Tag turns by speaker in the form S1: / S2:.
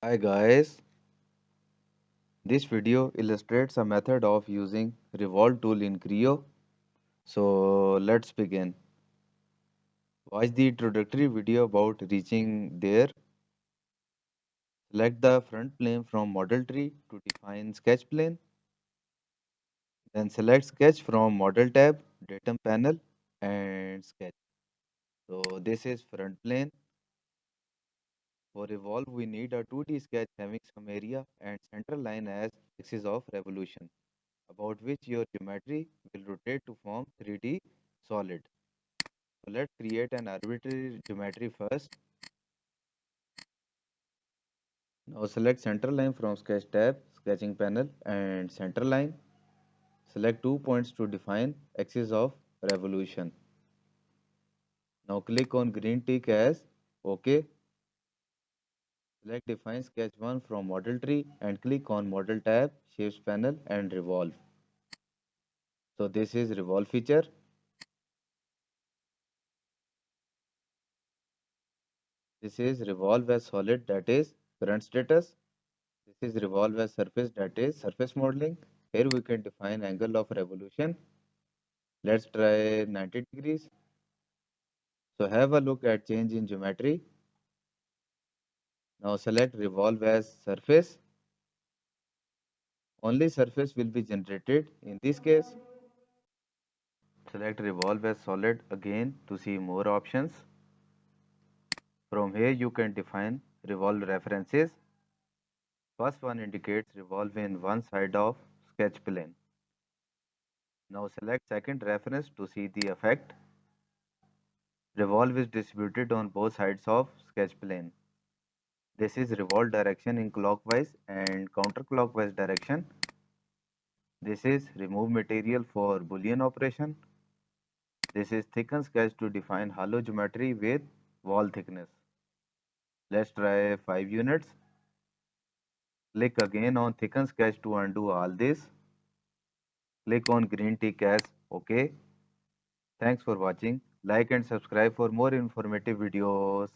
S1: Hi guys, this video illustrates a method of using Revolve tool in Creo. So let's begin. Watch the introductory video about reaching there. Select the front plane from model tree to define sketch plane. Then select sketch from model tab, datum panel and sketch. So this is front plane. For Revolve we need a 2D sketch having some area and center line as axis of revolution, about which your geometry will rotate to form 3D solid. So let's create an arbitrary geometry first. Now select center line from sketch tab, sketching panel and center line. Select 2 points to define axis of revolution. Now click on green tick as OK. Select define sketch 1 from model tree and click on model tab, shapes panel and revolve. So this is revolve feature. This is revolve as solid, that is current status. This is revolve as surface, that is surface modeling. Here we can define angle of revolution. Let's try 90 degrees. So have a look at change in geometry. Now select revolve as surface. Only surface will be generated in this case. Select revolve as solid again to see more options. From here you can define revolve references. First one indicates revolve in one side of sketch plane. Now select second reference to see the effect. Revolve is distributed on both sides of sketch plane. This is revolve direction in clockwise and counterclockwise direction. This is remove material for Boolean operation. This is thicken sketch to define hollow geometry with wall thickness. Let's try 5 units. Click again on thicken sketch to undo all this. Click on green tick as OK. Thanks for watching. Like and subscribe for more informative videos.